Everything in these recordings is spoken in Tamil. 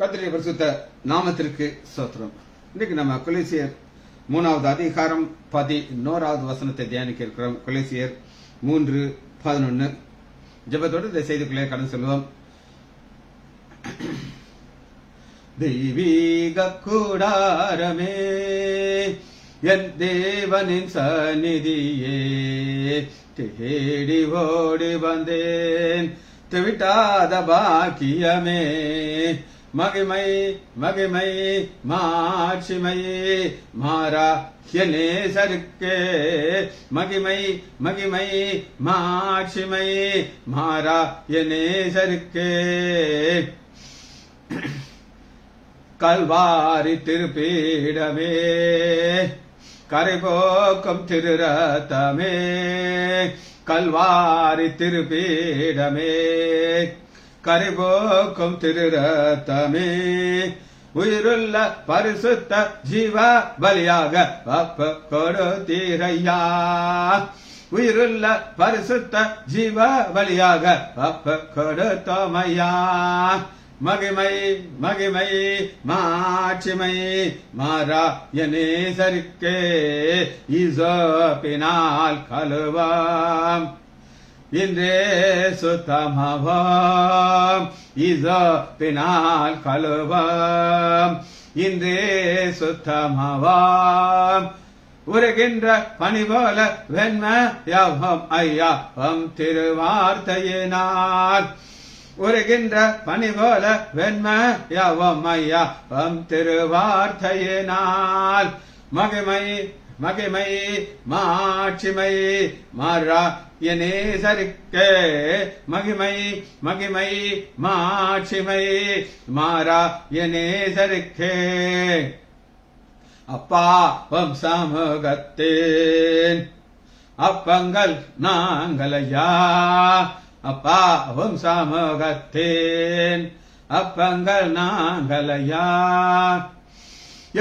கர்த்தருடைய பரிசுத்த நாமத்திற்கு ஸ்தோத்திரம். இன்னைக்கு நம்ம கொலோசியர் 3வது அதிகாரம் 11வது வசனத்தை தியானிக்க இருக்கிறோம். கொலோசியர் 3:11. ஜெபத்தோடு இந்த செய்திக்குள்ளே கடந்து செல்வோம். தெய்வீக கூடாரமே, என் தேவனின் சந்நிதியே, தேடி ஓடி வந்தேன் விட்டாத பாக்கியமே, மகிமை மகிமை மாட்சிமை மாறா நேசருக்கே, மகிமை மகிமை மாட்சிமை மாறா நேசருக்கே. கல்வாரி திருப்பீடமே, கரைபோக்கும் திருரத்தமே, கல்வாரி திருப்பீடமே, கரைபோக்கும் திருரத்தமே, உயிருள்ள பரிசுத்த ஜீவ பலியாக ஒப்பு கொடுத்தீரையா, உயிருள்ள பரிசுத்த ஜீவ பலியாக ஒப்பு கொடுத்தோமையா. மகிமை மகிமை மாட்சிமை மாறா நேசருக்கே, இசோப்பினால் கழுவாம் இன்றே சுத்தமாவாம், இசோப்பினால் கழுவாம் இன்றே சுத்தமாவாம். உருகின்ற பனி போல வெண்மையாவும் ஐயா திருவார்த்தையினார், உருகின்ற பனி போல வெண்மையாவும் ஐயா திருவார்த்தையினால். மகிமை மகிமை மாட்சிமை மாறா நேசருக்கே, மகிமை மகிமை மாட்சிமை மாறா நேசருக்கே. அப்பா சமூகத்தேன் அப்பங்கள் நாங்களையா, அப்பா சமூகத்தேன் அப்பங்கள் நாங்களையா.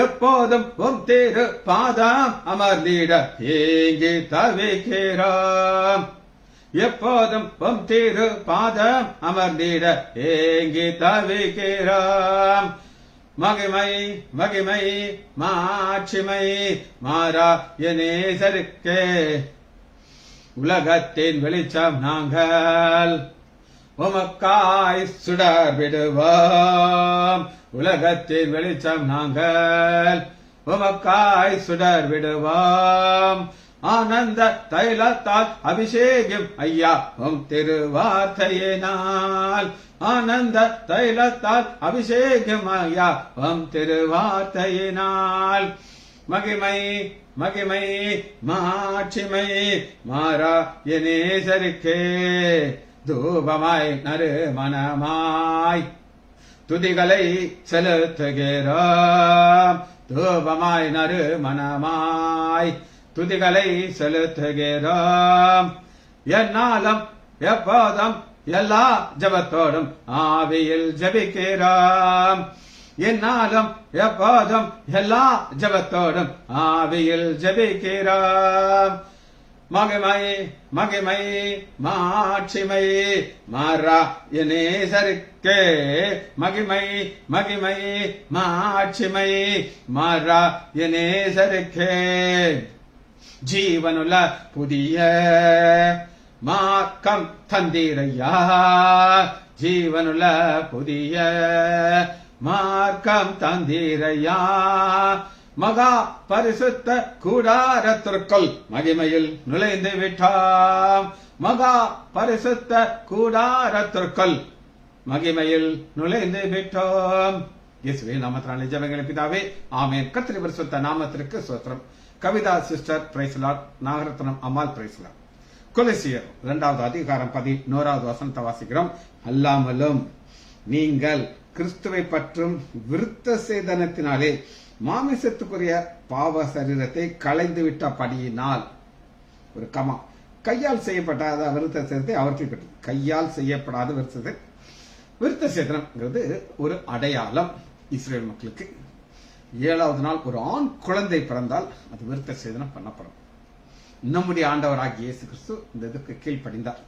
எப்போதும் திரு பாதம் அமர்ந்திட ஏங்கி தவிக்கிறோம், எப்போதும் திரு பாதம் அமர்ந்திட ஏங்கி தவிக்கிறோம். மகிமை மகிமை மாட்சிமை மாறா நேசருக்கே. உலகத்தின் வெளிச்சம் நாங்கள் உமக்காய் சுடர் விடுவோம், உலகத்தின் வெளிச்சம் நாங்கள் உமக்காய் சுடர் விடுவோம். ஆனந்த தைலத்தால் அபிஷேகம் ஐயா திருவார்த்தையினால், ஆனந்த தைலத்தால் அபிஷேகம் ஐயா திருவார்த்தையினால். மகிமை மகிமை மாட்சிமை மாறா நேசருக்கே. தூபமாய் நறுமணமாய் துதிகளை செலுத்துகிறோம், தூபமாய் நறுமணமாய் துதிகளை செலுத்துகிறோம். என்னாலும் எப்போதும் எல்லா ஜபத்தோடும் ஆவியில் ஜபிக்கிறோம், என்னாலும் எப்போதும் எல்லா ஜபத்தோடும் ஆவியில் ஜபிக்கிறோம். மகிமை மகிமை மாட்சிமை மாறா நேசருக்கே, மகிமை மகிமை மாட்சிமை மாறா நேசருக்கே. ஜீவனுள்ள புதிய மார்க்கம் தந்தீரையா, ஜீவனுள்ள புதிய மார்க்கம் தந்தீரையா. மகா பரிசுத்த கூடாரத்திற்குள் மகிமையில் நுழைந்து விட்டாம், மகா பரிசுத்த கூடாரத்திற்குள் மகிமையில் நுழைந்து விட்டோம். இயேசுவே நாமத்தினாலே ஜெபங்களை பிதாவே, ஆமென். கர்த்தருடைய பரிசுத்த நாமத்திற்கு ஸ்தோத்திரம். Kavitha sister praise lord, Nagarathnam Ammal praise lord. கொலோசியர் 2வது அதிகாரம் 11வது வசனத்தை வாசிக்கிறோம். அல்லாமலும் நீங்கள் கிறிஸ்துவை பற்றும் விருத்த சேதனத்தினாலே மாமிசத்துக்குரிய பாவ சரீரத்தை களைந்து விட்ட படியினால், ஒரு கமா, கையால் செய்யப்படாத விருத்த சேதனத்தை அவற்றில் பெற்றது. கையால் செய்யப்படாத விருத்த சேதனம்ங்கிறது ஒரு அடையாளம் இஸ்ரேல் மக்களுக்கு. 7வது நாள் ஒரு ஆண் குழந்தை பிறந்தால் அது விருத்த சேதனம் பண்ணப்படும். நம்முடைய ஆண்டவராகிய இயேசு கிறிஸ்து இந்த இதுக்கு கீழ்ப்படிந்தார்.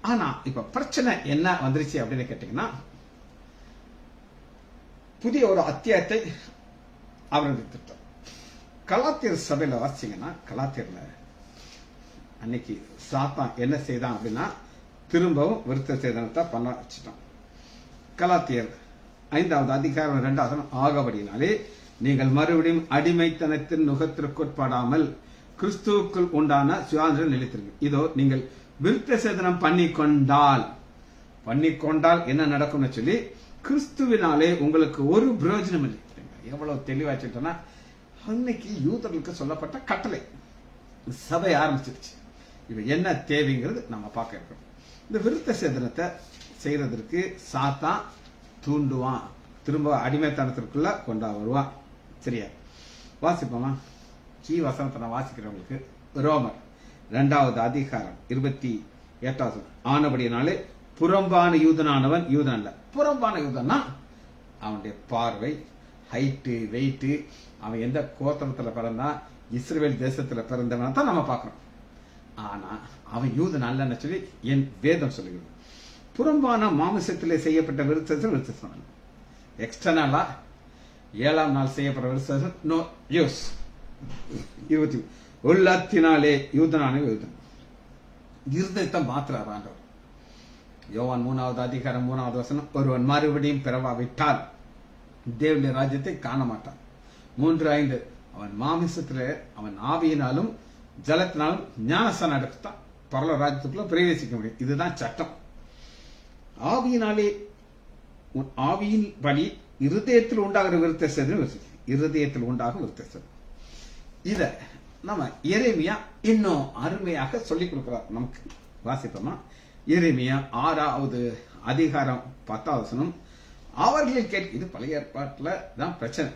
ஆனா இப்ப பிரச்சனை என்ன வந்துருச்சு அப்படின்னு கேட்டீங்கன்னா, புதிய ஒரு அத்தியாயத்தை ஆரம்பித்துட்டார். கலாத்தியர் சபையில வாசிச்சீங்கன்னா, கலாத்தியர்ல அன்னைக்கு சாத்தான் என்ன செய்தான் அப்படின்னா, திரும்பவும் விருத்த சேதனத்தை பண்ண வச்சுட்டான். கலாத்தியர் 5வது அதிகாரம் 2வது ஆகபடினாலே நீங்கள் மறுபடியும் அடிமைத்தனத்தின் நுகத்திற்குட்படாமல் கிறிஸ்துவுக்குள் உண்டான சுயாதீனம் நிலைத்திருக்கு. இதோ நீங்கள் விருத்த சேதனம் பண்ணிக்கொண்டால் என்ன நடக்கும்னு சொல்லி, கிறிஸ்துவினாலே உங்களுக்கு ஒரு பிரயோஜனம் இல்லை. எவ்வளவு தெளிவாச்சுட்டோன்னா, அன்னைக்கு யூதர்களுக்கு சொல்லப்பட்ட கட்டளை சபை ஆரம்பிச்சிருச்சு. இப்ப என்ன தேவைங்கிறது நம்ம பார்க்க இருக்கோம். இந்த விருத்த சேதனத்தை செய்யறதற்கு சாத்தான் தூண்டுவான், திரும்ப அடிமைத்தனத்திற்குள்ள கொண்டா வருவான். சரியா? வாசிப்போமா? வசனத்தை நான் வாசிக்கிறவங்களுக்கு ரோமர் 2வது அதிகாரம் 28வது. ஆனபடினாலே புறம்பான யூதனானவன் யூதன் அல்ல. புறம்பான யூதன்னா அவனுடைய பார்வை, ஹைட்டு, வெயிட்டு, அவன் எந்த கோத்திரத்துல பிறந்தான், இஸ்ரவேல் தேசத்துல பிறந்தவன் தான் நம்ம பார்க்கிறோம். ஆனா அவன் யூதன் அல்லன்னு சொல்லி என் வேதம் சொல்லுகிறது. புறம்பான மாமிசத்திலே செய்யப்பட்ட விருத்தம் எக்ஸ்டர்னலா 7ஆம் நாள் செய்யப்பட்ட விருத்தம் நோ யூஸ். 20 உள்ளத்தினாலே யூதனான யூதன், இருதயத்தை மாத்திரார் ஆண்டவர். யோவான் 3வது அதிகாரம் 3வது வசனம், ஒருவன் மறுபடியும் பிறவாவிட்டால் தேவனுடைய ராஜ்யத்தை காண மாட்டான். 3:5 அவன் மாமிசத்துல அவன் ஆவியினாலும் ஜலத்தினாலும் ஞானஸ்தானம் எடுத்துட்டான், பரலோக ராஜ்யத்துக்குள்ள பிரவேசிக்க முடியும். இதுதான் சட்டம். ஆவியினாலே ஆவியின் படி இருதயத்தில் உண்டாகிற விருத்த சேதனம், இருதயத்தில் உண்டாகும் விருத்த சேதனம். இத நம்ம எரேமியா இன்னும் அருமையாக சொல்லிக் கொடுக்கிறார் நமக்கு. வாசிப்போமா? எரேமியா 6வது அதிகாரம் 10வது வசனம். அவர்கள் இது பழைய ஏற்பாட்டுல தான் பிரச்சனை.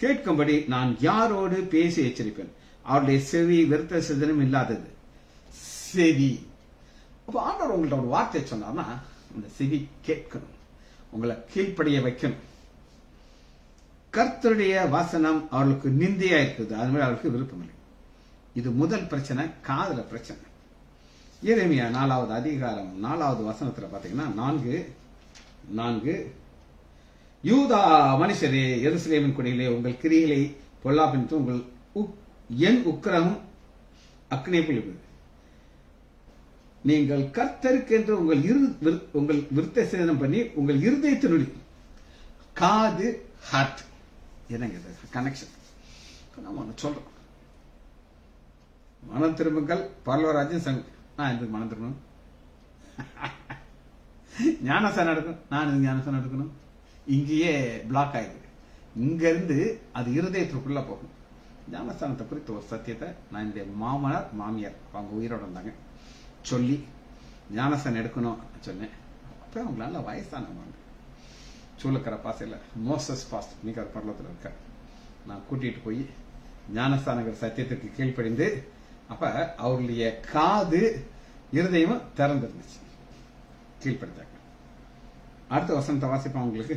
கேட்கும்படி நான் யாரோடு பேசி எச்சரிப்பேன், அவருடைய செவி விருத்த சேதனம் இல்லாதது செவி. அப்ப ஆண்டவர் உங்கள்ட்ட ஒரு வார்த்தை சொன்னார்னா, அந்த செவி கேட்கணும், உங்களை கீழ்ப்படிய வைக்கணும். கர்த்தருடைய வாசனம் அவர்களுக்கு நிந்தையா இருக்குது, அது மாதிரி அவர்களுக்கு விருப்பம் இல்லை. இது முதல் பிரச்சனை, காதல பிரச்சனை. எரேமியா 4வது அதிகாரம் 4வது வசனத்துல பாத்தீங்கன்னா 4 யூதா மனுஷரே, எருசலேமின் குடியிலே உங்கள் கிரிகளை பொல்லாப்பின் உங்கள் என் உக்கிரமும் அக்னியை, நீங்கள் கர்த்தருக்கு என்று உங்கள் விருத்த சேதனம் பண்ணி உங்கள் இருதயத்தினுடைய காது ஹார்ட் என்னங்க கனெக்ஷன் நம்ம ஒண்ணு சொல்றோம். மனம் திரும்புங்கள் பரலோகராஜ்யம் நான் எதுக்கு மனம் திரும்பணும்? ஞானசானம் எடுக்கணும், நான் எதுக்கு ஞானசானம் எடுக்கணும்? இங்கேயே பிளாக் ஆயிடுது. இங்க இருந்து அது இருதயத்திற்குள்ள போகும். ஞானஸ்தானத்தை குறித்த ஒரு சத்தியத்தை நான் என்னுடைய மாமனார் மாமியார் அவங்க உயிரோட இருந்தாங்க சொல்லி ஞானஸ்தானம் எடுக்கணும் சொன்னேன். அப்ப அவங்க நல்ல வயசானவங்க, சூளக்கரை பாசையில் மோசஸ் பாஸ்ட் மிக பரலத்தில் இருக்க நான் கூட்டிட்டு போய் ஞானஸ்தானங்கிற சத்தியத்திற்கு கீழ்ப்படிந்து, அப்ப அவருடைய காது இருதயமும் திறந்துருந்துச்சு, கீழ்படுத்தாங்க. அடுத்த வசனத்தை வாசிப்பேன் உங்களுக்கு.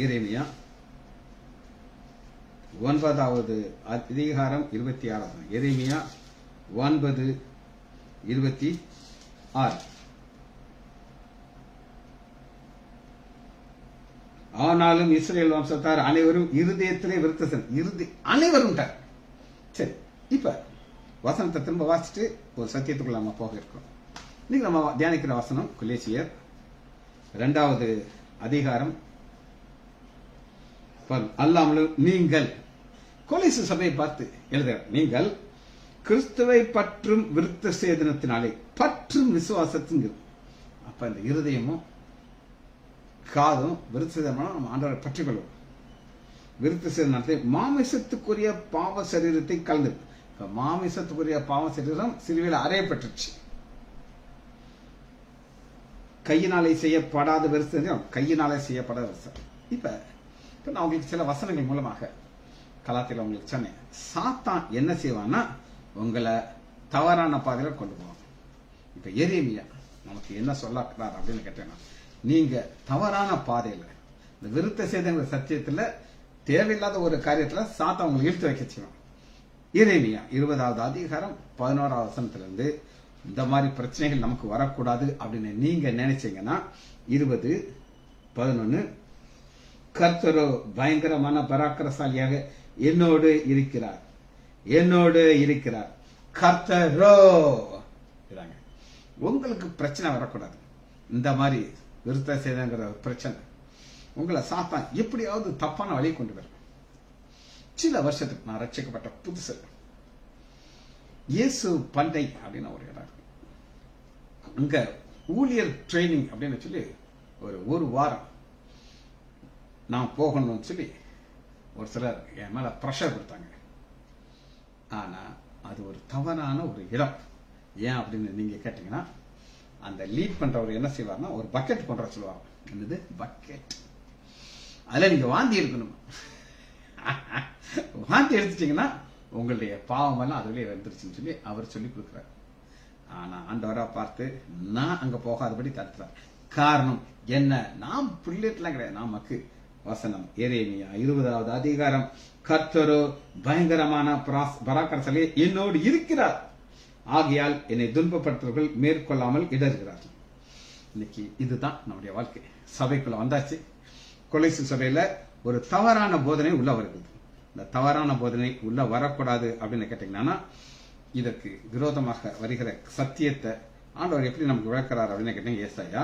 எரேமியா 9வது அதிகாரம் 26. எரேமியா 9:26. ஆனாலும் இஸ்ரேல் வம்சத்தார் அனைவரும் இருதயத்திலே விருத்த அனைவரும். சரி, இப்ப வசனத்தை திரும்ப வாசிச்சுட்டு ஒரு சத்தியத்துக்குள்ள நம்ம போக இருக்கோம். இன்னைக்கு நம்ம தியானிக்கிற வசனம் கொலேசியர் 2வது அதிகாரம். அல்லாமலும் நீங்கள், கொலேசு சபையை பார்த்து எழுதுற, நீங்கள் கிறிஸ்துவை பற்றும் விருத்த சேதனத்தினாலே பற்றும் விசுவாசத்தின். அப்ப இந்த இருதயமும் காதும் விருத்த சேதனம் நம்ம ஆண்டவரை பற்றிக் கொள்வோம். விருத்த சேதனத்தை மாமிசத்துக்குரிய பாவ சரீரத்தை கலந்து, மாமிசத்துக்குரிய பாவ சரீரம் சிலுவையில் அறையப்பட்டுச்சு. கையினாலே செய்யப்படாத விருத்த, கையினாலே செய்யப்படாத விருத்த. இப்ப நான் உங்களுக்கு சில வசனங்கள் மூலமாக கலாத்தில உங்களுக்கு சொன்னேன். சாத்தான் என்ன செய்வான்னா உங்களை தவறான பாதையில கொண்டு போவாங்க. இப்ப எரேமியா நமக்கு என்ன சொல்லுறார் அப்படின்னு கேட்டேன்னா, நீங்க தவறான பாதையில இந்த விருத்த சேதன சத்தியத்துல தேவையில்லாத ஒரு காரியத்துல சாத்தான் உங்களை இழுத்து வைக்க செய்வான். எரேமியா 20வது அதிகாரம் 11வது வசனத்திலிருந்து இந்த மாதிரி பிரச்சனைகள் நமக்கு வரக்கூடாது அப்படின்னு நீங்க நினைச்சீங்கன்னா 20:11 கர்த்தரோ பயங்கரமான பராக்கிரசாலியாக என்னோடு இருக்கிறார். என்னோடு இருக்கிறார். கர்த்தரோ. உங்களுக்கு பிரச்சனை வரக்கூடாது. இந்த மாதிரி விருத்த சேதங்கிற பிரச்சனை உங்களை சாத்தான் எப்படியாவது தப்பான வழியை கொண்டு வரும். சில வருஷத்துக்கு நான் ரட்சிக்கப்பட்ட புதுசு இயேசு பண்டை அப்படின்னு ஒரு இடம் இருக்கு. அங்க ஊழியர் ட்ரைனிங் அப்படின்னு சொல்லி ஒரு வாரம் நான் போகணும்னு சொல்லி ஒரு சிலர் என் மேல ப்ரெஷர் கொடுத்தாங்க. ஆனா அது ஒரு தவறான ஒரு இடம். ஏன் அப்படின்னு நீங்க கேட்டீங்கன்னா, அந்த லீட் பண்றவர் என்ன செய்வார்னா ஒரு பக்கெட் கொண்டு வர சொல்லுவாங்க. என்னது பக்கெட்? அதுல நீங்க வாந்தி எடுக்கணும். வாந்தி எடுத்துட்டீங்கன்னா உங்களுடைய பாவம் எல்லாம் அதுலயே வந்துருச்சுன்னு சொல்லி அவர் சொல்லி கொடுக்குறாரு. ஆனா ஆண்டவரா பார்த்து நான் அங்க போகாதபடி தடுத்துறார். காரணம் என்ன? நாம் பிள்ளைலாம் கிடையாது, நமக்கு வசனம் எரேமியா 20வது அதிகாரம், கர்த்தரோ பயங்கரமான பராக்கிரசாலி என்னோடு இருக்கிறார், ஆகையால் என்னை துன்பப்படுத்துவர்கள் மேற்கொள்ளாமல் இடறுகிறார்கள். இன்னைக்கு இதுதான் நம்முடைய வாழ்க்கை. சபைக்குள்ள வந்தாச்சு. கொலைசு சபையில ஒரு தவறான போதனை உள்ள வருகிறது. இந்த தவறான போதனை உள்ள வரக்கூடாது அப்படின்னு கேட்டீங்கன்னா, இதற்கு விரோதமாக வருகிற சத்தியத்தை ஆண்டவர் எப்படி நமக்கு விளக்கிறார் அப்படின்னு கேட்டீங்க. ஏசாயா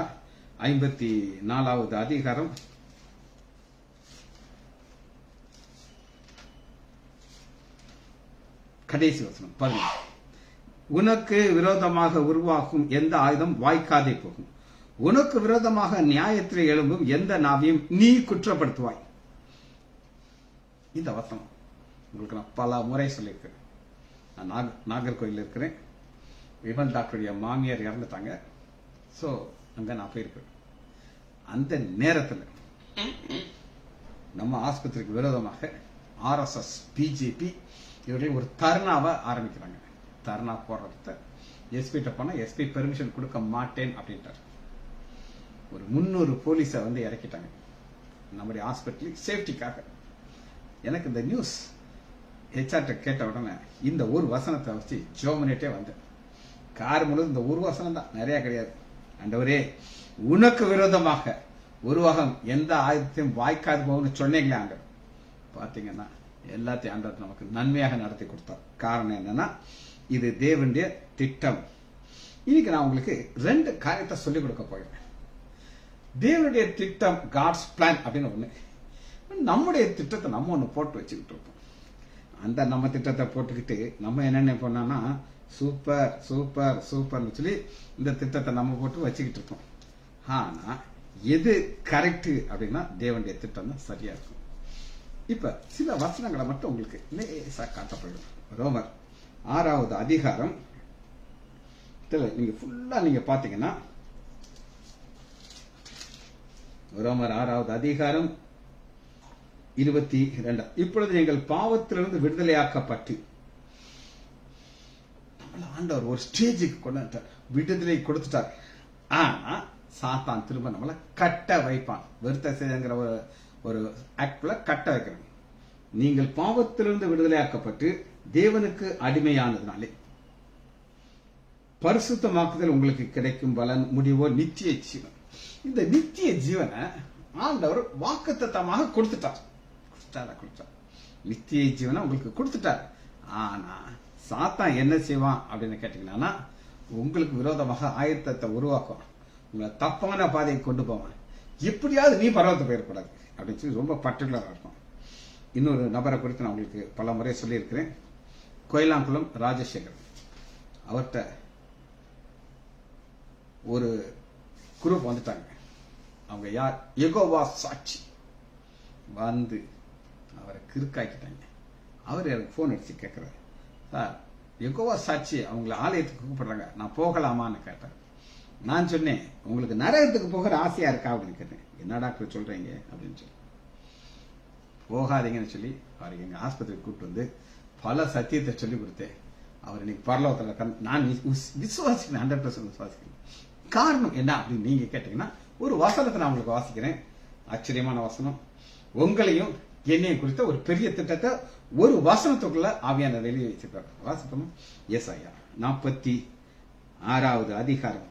54வது அதிகாரம் கடைசி வசனம் 15. உனக்கு விரோதமாக உருவாகும் எந்த ஆயுதம் வாய்க்காதே போகும். உனக்கு விரோதமாக நியாயத்தில் எழும்பும் எந்த நாவையும் நீ குற்றப்படுத்துவாய். இந்த வசனம் உங்களுக்கு நான் பல முறை சொல்லியிருக்கிறேன். நான் நாகர்கோயில் இருக்கிறேன். விமல் டாக்டருடைய மாமியார் இறந்துட்டாங்க. ஸோ அங்க நான் போயிருக்கேன். அந்த நேரத்தில் நம்ம ஆஸ்பத்திரிக்கு விரோதமாக RSS பிஜேபி இவர்கள் ஒரு தர்ணாவை ஆரம்பிக்கிறாங்க. தர்ணா போடுறத எஸ்பிட்ட போனா எஸ்பி பெர்மிஷன் கொடுக்க மாட்டேன் அப்படின்ட்டார். ஒரு 300 போலீஸை வந்து இறக்கிட்டாங்க நம்முடைய ஹாஸ்பிட்டல் சேஃப்டிக்காக. எனக்கு இந்த நியூஸ் ஹெச்ஆர்ட்ட கேட்ட உடனே இந்த ஒரு வசனத்தை வச்சு ஜோமினேட்டே வந்தேன். கார் முழுவதும் இந்த ஒரு வசனம் தான், நிறைய கிடையாது. ஆண்டவரே, உனக்கு விரோதமாக உருவாகம் எந்த ஆயுதத்தையும் வாய்க்காது போகும்னு சொன்னீங்களே ஆண்டவர். பாத்தீங்கன்னா எல்லாத்தையும் ஆண்டவர் நமக்கு நன்மையாக நடத்தி கொடுத்தார். காரணம் என்னன்னா, இது தேவனுடைய திட்டம். இன்னைக்கு நான் உங்களுக்கு 2 காரியத்தை சொல்லிக் கொடுக்க போகிறேன். தேவனுடைய திட்டம், காட்ஸ் பிளான் அப்படின்னு ஒண்ணு. நம்முடைய திட்டத்தை நம்ம ஒண்ணு போட்டு வச்சுக்கிட்டு இருப்போம். அந்த நம்ம திட்டத்தை போட்டுக்கிட்டு நம்ம என்னென்ன பண்ணோம்னா, சூப்பர் சூப்பர் சூப்பர்னு சொல்லி இந்த திட்டத்தை நம்ம போட்டு வச்சுக்கிட்டு இருப்போம். ஆனா எது கரெக்ட் அப்படின்னா தேவனுடைய திட்டம் தான் சரியா இருக்கும். இப்ப சில வசனங்களை மட்டும் உங்களுக்கு லேசா காட்டப்படும். ரோமர் 6வது அதிகாரம் நீங்க ஃபுல்லா நீங்க பாத்தீங்கன்னா, ரோமர் 6வது அதிகாரம் 22. இப்பொழுது எங்கள் பாவத்திலிருந்து விடுதலையாக்கப்பட்டு, ஆண்டவர் ஒரு ஸ்டேஜுக்கு கொண்டு வந்துட்டார், விடுதலை கொடுத்துட்டார். ஆனா சாத்தான் திரும்ப நம்மளை கட்ட வைப்பான். விருத்த சேதங்கிற ஒரு ஆக்ட்ல கட்ட வைக்கிறாங்க. நீங்கள் பாவத்திலிருந்து விடுதலையாக்கப்பட்டு தேவனுக்கு அடிமையானதுனாலே பரிசுத்தமாக்குதல் உங்களுக்கு கிடைக்கும் பலன் முடிவோ நித்திய ஜீவன். இந்த நித்திய ஜீவனை ஆண்டவர் வாக்குத்தத்தமாக கொடுத்துட்டார். நித்திய ஜீவனை உங்களுக்கு கொடுத்துட்டார். ஆனா சாத்தான் என்ன செய்வான் அப்படின்னு கேட்டீங்கன்னா, உங்களுக்கு விரோதமாக ஆயத்தத்தை உருவாக்கும், உங்களை தப்பான பாதையை கொண்டு போவான். எப்படியாவது நீ பரவத்து போயிடக்கூடாது அப்படின்னு சொல்லி ரொம்ப பர்டிகுலரா இருக்கும். இன்னொரு நபரை குறித்து நான் உங்களுக்கு பல முறை சொல்லியிருக்கிறேன். கோயிலாங்குளம் ராஜசேகர். அவர்கிட்ட ஒரு குரூப் வந்துட்டாங்க. அவங்க யார்? யெகோவா சாட்சி வந்து அவரை கிறுக்காக்கிட்டாங்க. அவர் எனக்கு போன் அடிச்சு கேட்கிறார், சார் யெகோவா சாட்சி அவங்களை ஆலயத்துக்கு கூப்பிடுறாங்க, நான் போகலாமான்னு கேட்டார். நான் சொன்னேன், உங்களுக்கு நரகத்துக்கு போகிற ஆசையா இருக்கா அப்படின்னு கேட்டேன். என்ன டாக்டர் சொல்றீங்க அப்படின்னு சொல்லி, போகாதீங்கன்னு சொல்லி அவருக்கு எங்க ஆஸ்பத்திரிக்கு கூப்பிட்டு வந்து பல சத்தியத்தை சொல்லி கொடுத்தேன். அவர் இன்னைக்கு பரலோகத்தில் நான் விசுவாசிக்கிறேன், 100% விசுவாசிக்கிறேன். காரணம் என்ன அப்படின்னு நீங்க கேட்டீங்கன்னா, ஒரு வசனத்தை நான் உங்களுக்கு வாசிக்கிறேன். ஆச்சரியமான வசனம். உங்களையும் என்னையும் குறித்த ஒரு பெரிய திட்டத்தை ஒரு வசனத்துக்குள்ள ஆவியான வெளியே வச்சிருக்காரு. வாசிப்போம். ஏசாயா 46வது அதிகாரம்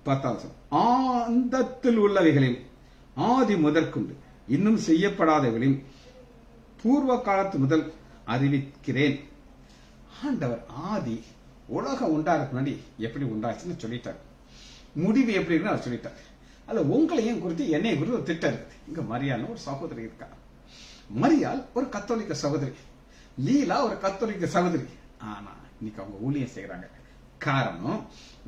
10வது வசனம். ஆந்தத்தில் உள்ளவைகளில் ஆதி முதற்கொண்டு இன்னும் செய்யப்படாதவர்களையும் பூர்வ காலத்து முதல் அறிவிக்கிறேன். ஆண்டவர் ஆதி உலகம் உண்டாருக்கு முன்னாடி எப்படி உண்டாச்சுன்னு சொல்லிட்டார். முடிவு எப்படின்னு அவர் சொல்லிட்டார். அல்ல உங்களையும் குறித்து என்னையும் குறித்து ஒரு திட்டம் இருக்குது. இங்க மரியாள்னு ஒரு சகோதரி இருக்கா. மரியாள் ஒரு கத்தோலிக்க சகோதரி, லீலா ஒரு கத்தோலிக்க சகோதரி. ஆனா இன்னைக்கு அவங்க ஊழியம் செய்யறாங்க. காரணம்,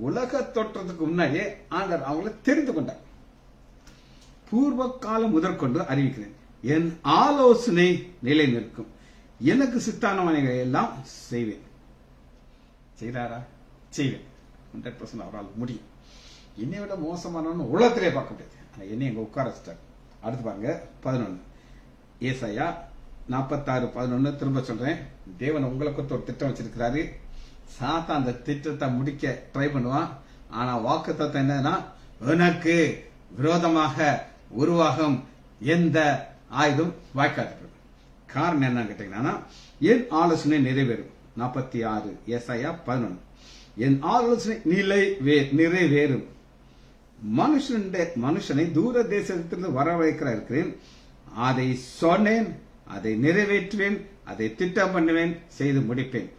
உலக தோற்றத்துக்கு முன்னாடியே ஆண்டவர் அவங்களை தெரிந்து கொண்டார். பூர்வ காலம் முதற்கொண்டு அறிவிக்கிறேன், என் ஆலோசனை நிலை நிற்கும், எனக்கு சித்தானவனைகளை எல்லாம் செய்வேன். செய்தாரா? செய்வேன். 100% அவரால் முடியும். என்னை விட மோசமானவன்னு உலகத்திலே பார்க்க முடியாது. ஆனா என்னை எங்க உட்கார வச்சுட்டார். அடுத்து பாருங்க 11 ஏசாயா 46:11. திரும்ப சொல்றேன், தேவன் உங்களை குறித்து ஒரு திட்டம் வச்சிருக்கிறாரு. சாத்தான் அந்த திட்டத்தை முடிக்க ட்ரை பண்ணுவான். ஆனா வாக்குத்தத்தம் என்னன்னா, உனக்கு விரோதமாக உருவாகும் எந்த ஆயுதம் வாய்க்காது. காரணம் என்னன்னு கேட்டீங்கன்னா, என் ஆலோசனை நிறைவேறும். 46 ஏசாயா 11. என் ஆலோசனை நிறைவேறும். மனுஷனை தூர தேசத்திலிருந்து வரவழைக்கிற இருக்கிறேன். அதை சொன்னேன், அதை நிறைவேற்றுவேன், அதை திட்டம் பண்ணுவேன், செய்து முடிப்பேன்.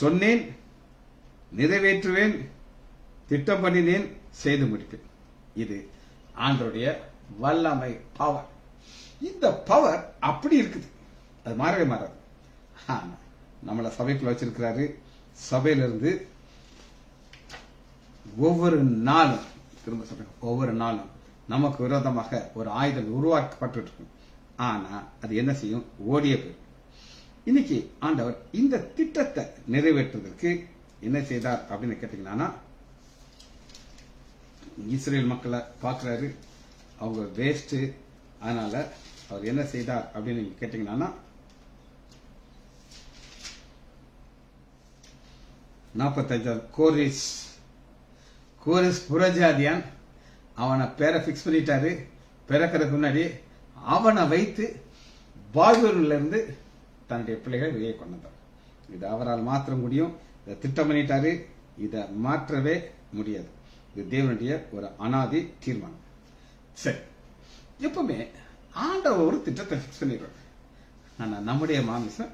சொன்னேன், நிறைவேற்றுவேன், திட்டம் பண்ணினேன், செய்து முடிப்பேன். இது ஆண்டவருடைய வல்லமை, பவர். இந்த பவர் அப்படி இருக்குது, அது மாறவே மாறாது. நம்மள சபைக்குள்ள வச்சிருக்கிறாரு. சபையிலிருந்து ஒவ்வொரு நாளும், திரும்ப சொல்றேன், ஒவ்வொரு நாளும் நமக்கு விரோதமாக ஒரு ஆயுதம் உருவாக்கப்பட்டு இருக்கும். ஆனா அது என்ன செய்யும்? ஓடிய போயிடும். இன்னைக்கு ஆண்டவர் இந்த திட்டத்தை நிறைவேற்றுவதற்கு என்ன செய்தார் அப்படின்னு கேட்டீங்கன்னா, இஸ்ரேல் மக்களை பார்க்கிறாரு, அவங்க வேஸ்ட். அதனால அவர் என்ன செய்தார் அப்படின்னு நீங்க கேட்டீங்கன்னா, 45 கோரிஸ் புறஜாதியான், அவனை பேரை பிக்ஸ் பண்ணிட்டாரு. பிறக்கிறதுக்கு முன்னாடி அவனை வைத்து பாபிலோனில இருந்து தன்னுடைய பிள்ளைகளை வெளியே கொண்டு வந்தார். இது அவரால் மாற்ற முடியும். இதை திட்டம் பண்ணிட்டாரு. இதை மாற்றவே முடியாது. இது தேவனுடைய ஒரு அனாதி தீர்மானம். சரி, எப்பவுமே ஆண்டவர் ஒரு திட்டத்தை பிக்ஸ் பண்ணிடுறாரு. ஆனா நம்முடைய மாமிசம்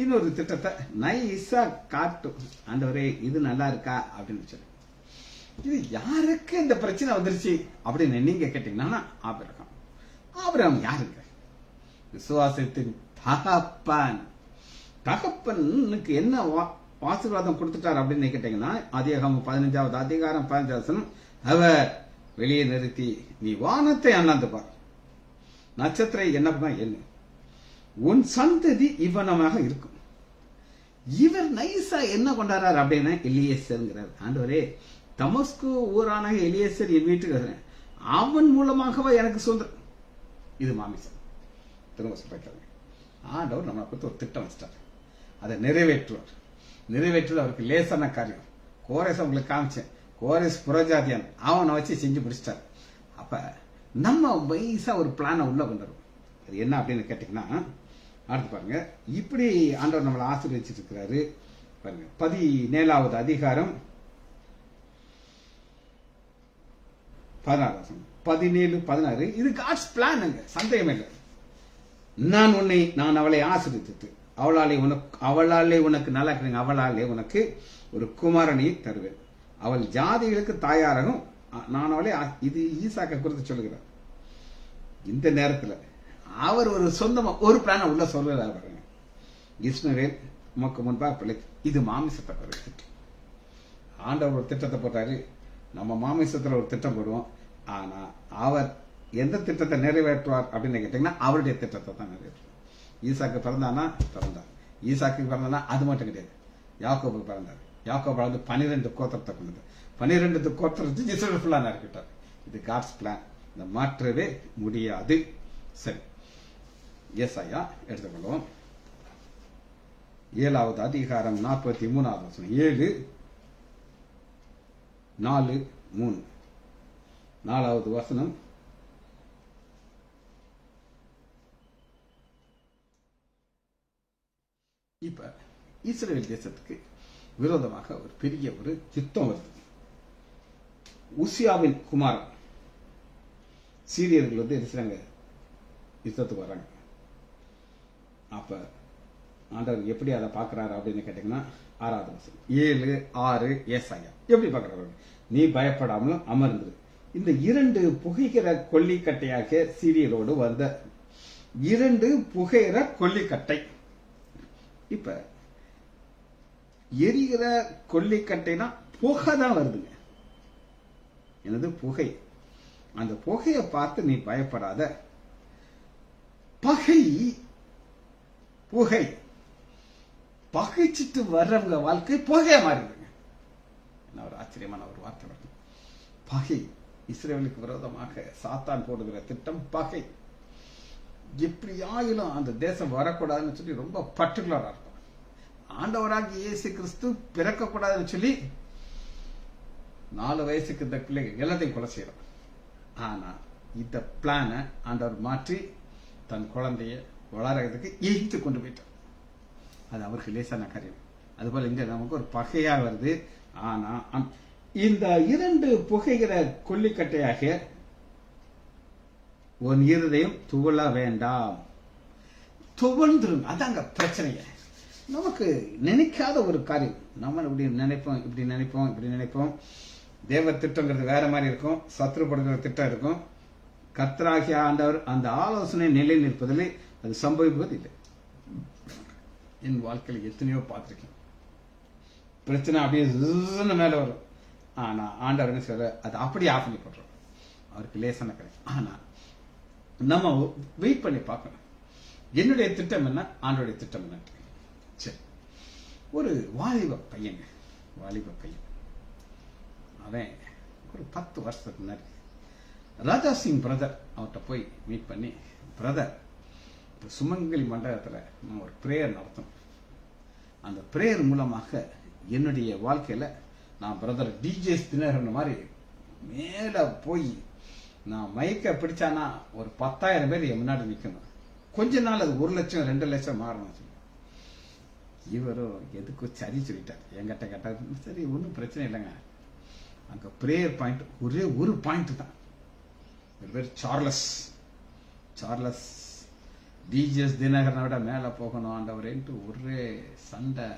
இன்னொரு திட்டத்தை நைஸா காட்டும். ஆண்டவரே இது நல்லா இருக்கா அப்படின்னு சொல்லி. இது யாருக்கு இந்த பிரச்சனை வந்துருச்சு அப்படின்னு நீங்க கேட்டீங்கன்னா, ஆபிரகாம் யாருங்க? விசுவாசத்தின் தகப்பன். தகப்பனுக்கு என்ன ஆசீர்வாதம் கொடுத்துட்டார் அப்படின்னு கேட்டீங்கன்னா, ஆதியாகமம் 15வது அதிகாரம் 15வது வசனம், அவர் வெளியே நிறுத்தி, நீ வானத்தை அண்ணாந்து பார், நட்சத்திரம் என்ன என்ன, உன் சந்ததி இவனமாக இருக்கும். இவர் நைசா என்ன கொண்டாடுறார் அப்படின்னா, எலியேசர்ங்கிறார். ஆண்டவரே, தமஸ்கு ஊரான எலியேசர் என் வீட்டுக்கு, அவன் மூலமாகவா எனக்கு சுதந்திரம். இது மாமிசம். திரும்ப சொல்றாங்க, ஆண்டவர் நம்மளை பத்தி ஒரு திட்டம் வச்சிட்டார். அதை நிறைவேற்றுவார். அவருக்கு லேசான காரியம். கோரேஸ் உங்களுக்கு காமிச்சேன். கோரேஸ் புறஜாதியான், அவனை வச்சு செஞ்சு முடிச்சிட்டார். அப்ப நம்ம வயசா ஒரு பிளானை உள்ள கொண்டாடும். அது என்ன அப்படின்னு கேட்டீங்கன்னா, அடுத்து பாருங்க, இப்படி ஆண்டவர் நம்மளை ஆசீர்வதிச்சிட்டு இருக்கிறாரு. பாருங்க 17வது அதிகாரம் 16 17 16. இது காட்ஸ் பிளான், சந்தேகம் இல்லை. நான் அவளை ஆசீர்வதித்து அவளாலே உனக்கு நல்லா இருக்கிறீங்க, அவளாலே உனக்கு ஒரு குமாரனை தருவேன், அவள் ஜாதிகளுக்கு தாயாரகும். நான் அவளை, இது ஈசாக்கை குறித்து சொல்லுகிறார். இந்த நேரத்தில் அவர் ஒரு சொந்தமா ஒரு பிளான உள்ள சொல்றாரு பாருங்க. இஸ்மவேல் உமக்கு முன்பாக பிள்ளை. இது மாமிசத்தை திட்டம். ஆண்டவர் ஒரு திட்டத்தை போட்டாரு. நம்ம மாமிசத்துல ஒரு திட்டம் போடுவோம். ஆனா அவர் எந்த திட்டத்தை நிறைவேற்றுவார் அப்படின்னு கேட்டீங்கன்னா, அவருடைய திட்டத்தை தான் நிறைவேற்றுவார். ஈசாக்கு பிறந்தானா பிறந்தார். ஈசாக்கு பிறந்தானா அது மட்டும் கிடையாது, யாக்கோபு பிறந்தார். யாக்கோபு வந்து 12 கோத்திரத்தை கொண்டது. 12 கோத்திரத்தை இஸ்ரவேல் ஃபுல்லா நறுக்கிட்டார். இது காட்ஸ் பிளான். இதை மாற்றவே முடியாது. சரி, ஏசாயா எடுத்துக்கொள்வோம். 7வது அதிகாரம் 43வது வசனம். 7 4 3 4வது வசனம். இப்ப இஸ்ரவேல் தேசத்துக்கு விரோதமாக ஒரு பெரிய ஒரு யுத்தம் வருது. உசியாவின் குமாரன் சீரியர்கள் வந்து இருக்கிறாங்க, யுத்தத்துக்கு வர்றாங்க. அப்ப ஆண்டவர் எப்படி அதை பார்க்கிறாரு அப்படின்னு கேட்டீங்கன்னா 6வது வசனம் 7, 6 ஏசாயா எப்படி பார்க்கிறாரு? நீ பயப்படாமலும் அமர்ந்துரு. இந்த 2 புகைகிற கொல்லிக்கட்டையாக சீரியலோடு வந்த 2 புகைகிற கொல்லிக்கட்டை. இப்ப எரிகிற கொல்லிக்கட்டைனா புகை தான் வருதுங்க. எனது புகை. அந்த புகையை பார்த்து நீ பயப்படாத. பகை புகை பகைச்சிட்டு வர்றவங்க வாழ்க்கை புகையா மாறிடுங்க. என்ன ஒரு ஆச்சரியமான ஒரு வார்த்தை வருது. பகை. இஸ்ரேலுக்கு விரோதமாக சாத்தான் போடுகிற திட்டம் பகை. எப்படியாயிலும் அந்த தேசம் வரக்கூடாதுன்னு சொல்லி ரொம்ப பர்டிகுலரா இருக்கும். ஆண்டவராகி இயேசு கிறிஸ்து பிறக்கக்கூடாதுன்னு சொல்லி 4 வயசுக்கு இந்த பிள்ளைங்க எல்லாத்தையும் கொலை செய்யறோம். ஆனா இந்த பிளான ஆண்டவர் மாற்றி தன் குழந்தைய வளர்றதுக்கு எய்த்து கொண்டு போயிட்டார். அது அவருக்கு லேசான காரியம். அதுபோல இங்க நமக்கு ஒரு பகையா வருது. ஆனா இந்த 2 புகைகிற கொல்லிக்கட்டையாக உன் இருதயம் துவள வேண்டாம். துவழ்ந்துரும். அதாங்க பிரச்சனைய. நமக்கு நினைக்காத ஒரு காரியம். நம்ம இப்படி நினைப்போம், இப்படி நினைப்போம், இப்படி நினைப்போம். தேவ திட்டங்கிறது வேற மாதிரி இருக்கும், சத்ருப்படுகிற திட்டம் இருக்கும். கர்த்தராகிய ஆண்டவர் அந்த ஆலோசனை நிலை நிற்பதில் அது சம்பவிப்பது இல்லை. என் வாழ்க்கையில் எத்தனையோ பார்த்திருக்கேன். பிரச்சனை அப்படியே மேல வரும். ஆனா ஆண்டவர் என்ன சொல்ற, அது அப்படியே ஆஃப் பண்ணி போடுறோம். அவருக்கு லேசான கிடையாது. ஆனா நம்ம வெயிட் பண்ணி பார்க்கணும். என்னுடைய திட்டம் என்ன, ஆண்டோடைய திட்டம் என்ன. சரி, ஒரு வாலிப பையன் அவன் ஒரு 10 வருஷத்துக்கு முன்னாடி ராஜா சிங் பிரதர் அவர்கிட்ட போய் மீட் பண்ணி, பிரதர் சுமங்கலி மண்டபத்தில் நான் ஒரு பிரேயர் நடத்தணும். அந்த பிரேயர் மூலமாக என்னுடைய வாழ்க்கையில நான் பிரதர் டிஜே தினகரன் மாதிரி மேல போய் நான் மைக்க பிடிச்சானா ஒரு 10,000 பேர் என் முன்னாடி நிக்கணும். கொஞ்ச நாள் அது 1 லட்சம் 2 லட்சம் மாறணும். இவரும் எதுக்கும் சரி சொல்லிட்டார். என்கிட்ட கேட்டார். சரி, ஒன்றும் பிரச்சனை இல்லைங்க. அங்க பிரேயர் பாயிண்ட் ஒரே ஒரு பாயிண்ட் தான். பேர் சார்லஸ் டிஜிஎஸ் தினகரனை விட மேல போகணும் ஆண்டவரேன்ட்டு ஒரே சண்டை.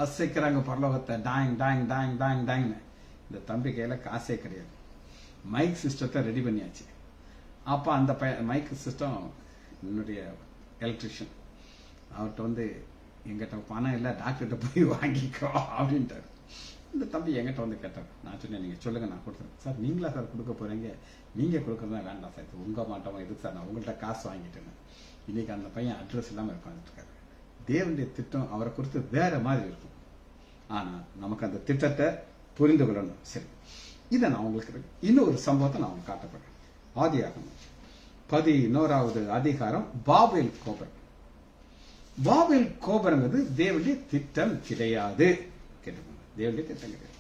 ஆசைக்கிறாங்க பரலோகத்தை. டாங் டாங் டாங் டாங் டாங்னு. இந்த தம்பி கையில காசே கிடையாது. மைக் சிஸ்டத்தை ரெடி பண்ணியாச்சு. அப்ப அந்த மைக் சிஸ்டம் என்னுடைய எலக்ட்ரிஷியன் அவர்கிட்ட வந்து, எங்கிட்ட பணம் இல்லை, டாக்டர்கிட்ட போய் வாங்கிக்கோ அப்படின்ட்டாரு. இந்த தம்பி எங்கிட்ட வந்து கேட்டார். நான் சொன்னேன், நீங்க சொல்லுங்க, நான் கொடுத்துறேன். சார் நீங்களா சார் கொடுக்க போறீங்க? நீங்க கொடுக்கறதா வேண்டாம் சார், உங்க மாட்டோம் எதுக்கு சார், நான் உங்கள்கிட்ட காசு வாங்கிட்டேன்னு. இன்னைக்கு அந்த பையன் அட்ரஸ் இல்லாம உட்காந்துட்டு இருக்காரு. தேவனுடைய திட்டம் அவரை குறித்து வேற மாதிரி இருக்கும். ஆனா நமக்கு அந்த திட்டத்தை புரிந்து கொள்ளணும். சரி, இதை நான் உங்களுக்கு இன்னொரு சம்பவத்தை நான் உங்களுக்கு காட்டப்படுறேன். ஆதியாகமம் 11வது அதிகாரம் பாபேல் கோபுரம். பாபேல் கோபுரங்கிறது தேவனுடைய திட்டம் கிடையாது. கேட்டுக்கோங்க, தேவனுடைய திட்டம் கிடையாது.